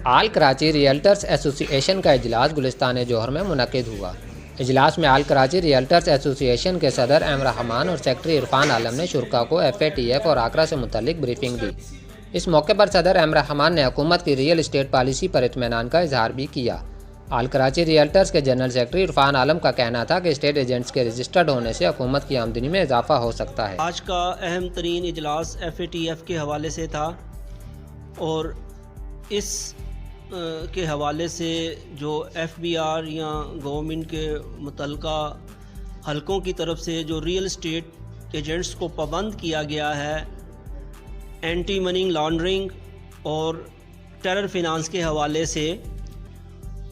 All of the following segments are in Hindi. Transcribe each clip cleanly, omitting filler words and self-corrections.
आल कराची रियल्टर्स एसोसिएशन का इजलास गुलिस्तान जौहर में मुनक़िद हुआ। इजलास में आल कराची रियल्टर्स एसोसिएशन के सदर एम रहमान और सेक्रेटरी इरफान आलम ने शुरा को FATF और आकरा से मुतल्लिक ब्रीफिंग दी। इस मौके पर सदर एम रहमान ने हुकूमत की रियल इस्टेट पॉलिसी पर इत्मीनान का इजहार भी किया। आल कराची रियल्टर्स के जनरल सेक्रेटरी इरफान आलम का कहना था कि स्टेट एजेंट्स के रजिस्टर्ड होने से हुकूमत की आमदनी में इजाफा हो सकता है। आज का अहम तरीन इजलास FATF के हवाले से था और इस के हवाले से जो FBR या गवर्नमेंट के मुतल्लिका हलकों की तरफ से जो रियल इस्टेट एजेंट्स को पाबंद किया गया है एंटी मनी लॉन्ड्रिंग और टेरर फिनांस के हवाले से,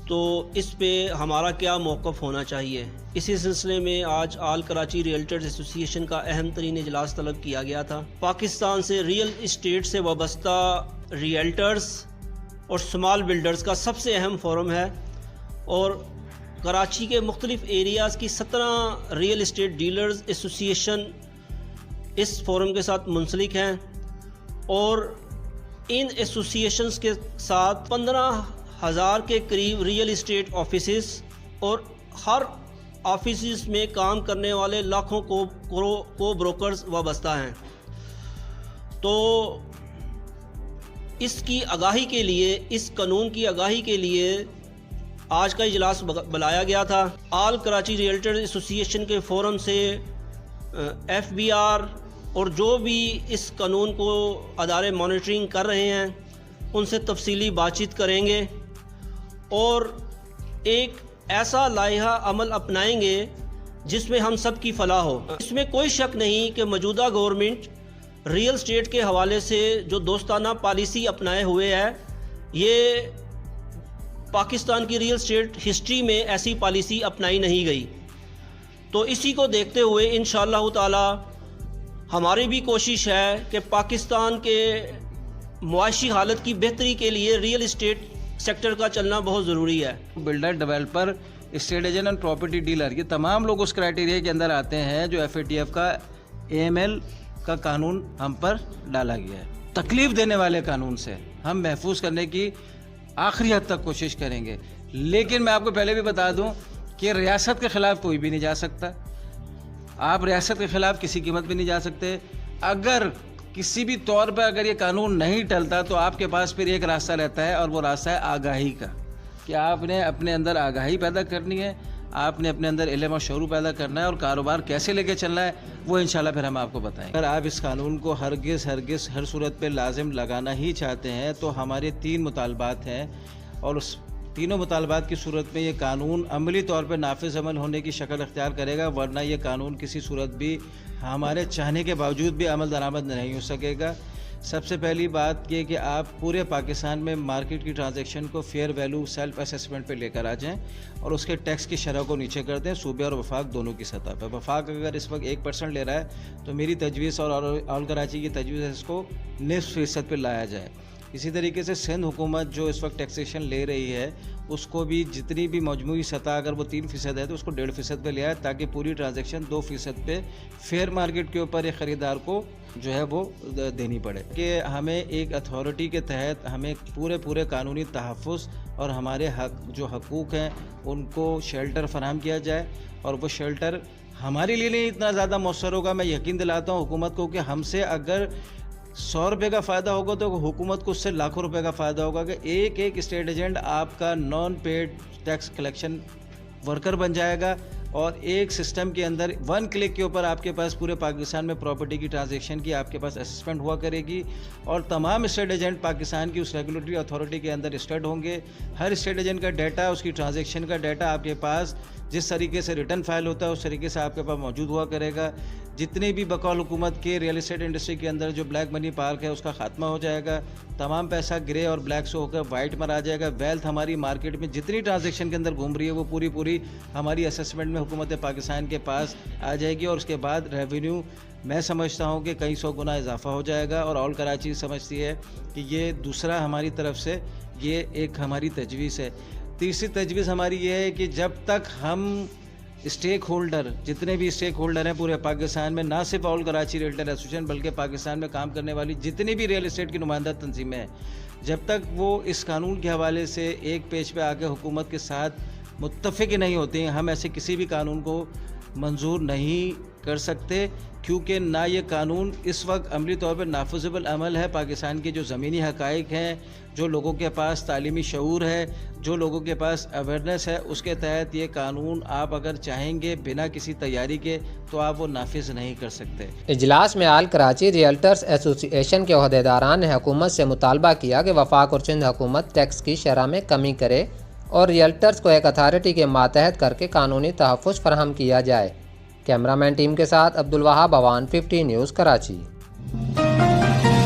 तो इस पे हमारा क्या मौक़िफ़ होना चाहिए। इसी सिलसिले में आज आल कराची रियल्टर्स एसोसिएशन का अहम तरीन इजलास तलब किया गया था। पाकिस्तान से रियल इस्टेट से वाबस्ता रियल्टर्स और स्मॉल बिल्डर्स का सबसे अहम फोरम है और कराची के मुख्तलिफ़ एरियाज़ की 17 रियल इस्टेट डीलर्स एसोसिएशन इस फोरम के साथ मुंसलिक हैं और इन एसोसिएशंस के साथ 15,000 के करीब रियल इस्टेट ऑफिसेस और हर ऑफिस में काम करने वाले लाखों को ब्रोकर्स वाबस्ता हैं। तो इसकी आगाही के लिए, इस कानून की आगाही के लिए आज का इजलास बुलाया गया था। आल कराची रियल्टर एसोसिएशन के फोरम से FBR और जो भी इस कानून को अदारे मॉनिटरिंग कर रहे हैं उनसे तफसीली बातचीत करेंगे और एक ऐसा लाइहा अमल अपनाएंगे जिसमें हम सब की फलाह हो। इसमें कोई शक नहीं कि मौजूदा गवर्नमेंट रियल स्टेट के हवाले से जो दोस्ताना पॉलिसी अपनाए हुए है, ये पाकिस्तान की रियल स्टेट हिस्ट्री में ऐसी पॉलिसी अपनाई नहीं गई। तो इसी को देखते हुए इंशाअल्लाह ताला हमारी भी कोशिश है कि पाकिस्तान के मुआशी हालत की बेहतरी के लिए रियल इस्टेट सेक्टर का चलना बहुत ज़रूरी है। बिल्डर, डेवलपर, स्टेट एजेंट और प्रॉपर्टी डीलर, ये तमाम लोग उस क्राइटेरिया के अंदर आते हैं जो FATF का AML का कानून हम पर डाला गया है। तकलीफ़ देने वाले कानून से हम महफूज करने की आखिरी हद तक कोशिश करेंगे, लेकिन मैं आपको पहले भी बता दूं कि रियासत के ख़िलाफ़ कोई भी नहीं जा सकता। आप रियासत के ख़िलाफ़ किसी कीमत पे नहीं जा सकते। अगर किसी भी तौर पर अगर ये कानून नहीं टलता तो आपके पास फिर एक रास्ता रहता है और वो रास्ता है आगाही का, कि आपने अपने अंदर आगाही पैदा करनी है, आपने अपने अंदर इल्म और शऊर पैदा करना है और कारोबार कैसे लेके चलना है वो इंशाल्लाह फिर हम आपको बताएंगे। अगर आप इस कानून को हरगिज़ हर सूरत पे लाजिम लगाना ही चाहते हैं तो हमारे 3 मुतालबात हैं और उस तीनों मुतालबात की सूरत में ये कानून अमली तौर पर नाफिज अमल होने की शक्ल अख्तियार करेगा, वरना ये कानून किसी सूरत भी हमारे चाहने के बावजूद भी अमल दरामद नहीं हो सकेगा। सबसे पहली बात ये कि आप पूरे पाकिस्तान में मार्केट की ट्रांजैक्शन को फेयर वैल्यू सेल्फ असेसमेंट पे लेकर आ जाएं और उसके टैक्स की शरह को नीचे कर दें, सूबे और वफाक दोनों की सतह पर। वफाक अगर इस वक्त 1% ले रहा है तो मेरी तजवीज़ और आल कराची की तजवीज़ है इसको 9% पर लाया जाए। इसी तरीके से सिंध हुकूमत जो इस वक्त टैक्सेशन ले रही है उसको भी जितनी भी मजमूई सतह अगर वो 3% है तो उसको 1.5% पे ले आए, ताकि पूरी ट्रांजैक्शन 2% पे फेयर मार्केट के ऊपर एक ख़रीदार को जो है वो देनी पड़े। कि हमें एक अथॉरिटी के तहत हमें पूरे कानूनी तहफ़्फ़ुज़ और हमारे हक जो हकूक़ हैं उनको शेल्टर फराहम किया जाए और वो शेल्टर हमारे लिए नहीं इतना ज़्यादा मौसर होगा। मैं यकीन दिलाता हूँ हुकूमत को कि हमसे अगर 100 रुपये का फ़ायदा होगा तो हुकूमत को उससे लाखों रुपए का फ़ायदा होगा कि एक स्टेट एजेंट आपका non paid tax collection worker बन जाएगा और एक सिस्टम के अंदर 1 क्लिक के ऊपर आपके पास पूरे पाकिस्तान में प्रॉपर्टी की ट्रांजैक्शन की आपके पास असेसमेंट हुआ करेगी और तमाम स्टेट एजेंट पाकिस्तान की उस रेगुलेटरी अथॉरिटी के अंदर रजिस्टर्ड होंगे। हर स्टेट एजेंट का डाटा, उसकी ट्रांजैक्शन का डाटा आपके पास जिस तरीके से रिटर्न फाइल होता है उस तरीके से आपके पास मौजूद हुआ करेगा। जितने भी बकौल हुकूमत के रियल इस्टेट इंडस्ट्री के अंदर जो ब्लैक मनी पार्क है उसका खात्मा हो जाएगा। तमाम पैसा ग्रे और ब्लैक से होकर वाइट में आ जाएगा। वेल्थ हमारी मार्केट में जितनी ट्रांजैक्शन के अंदर घूम रही है वो पूरी हमारी असेसमेंट में हुकूमत पाकिस्तान के पास आ जाएगी और उसके बाद रेवेन्यू मैं समझता हूँ कि कई 100 गुना इजाफा हो जाएगा। और ऑल कराची समझती है कि ये दूसरा हमारी तरफ से ये एक हमारी तजवीज़ है। तीसरी तजवीज़ हमारी ये है कि जब तक हम स्टेक होल्डर, जितने भी स्टेक होल्डर हैं पूरे पाकिस्तान में, ना सिर्फ ऑल कराची रियल्टर एसोसिएशन बल्कि पाकिस्तान में काम करने वाली जितनी भी रियल इस्टेट की नुमाइंदा तंजीमें हैं, जब तक वो इस कानून के हवाले से एक पेज पे आके हुकूमत के साथ मुत्तफ़िक नहीं होती हैं, हम ऐसे किसी भी कानून को मंजूर नहीं कर सकते, क्योंकि ना ये कानून इस वक्त अमली तौर पर नाफिज़ेबल अमल है। पाकिस्तान के जो ज़मीनी हक़ाइक़ हैं, जो लोगों के पास तालीमी शऊर है, जो लोगों के पास अवेयरनेस है, उसके तहत ये कानून आप अगर चाहेंगे बिना किसी तैयारी के तो आप वो नाफिज नहीं कर सकते। इजलास में आल कराची रियल्टर्स एसोसिएशन के अहदेदारान ने हुकूमत से मुतालबा किया कि वफाक और सिंध हुकूमत टैक्स की शरह में कमी करे और रियल्टर्स को एक अथॉरिटी के मातहत करके कानूनी तहफ़्फ़ुज़ फराहम किया जाए। कैमरामैन टीम के साथ अब्दुल वहाब, अवान 50 न्यूज़, कराची।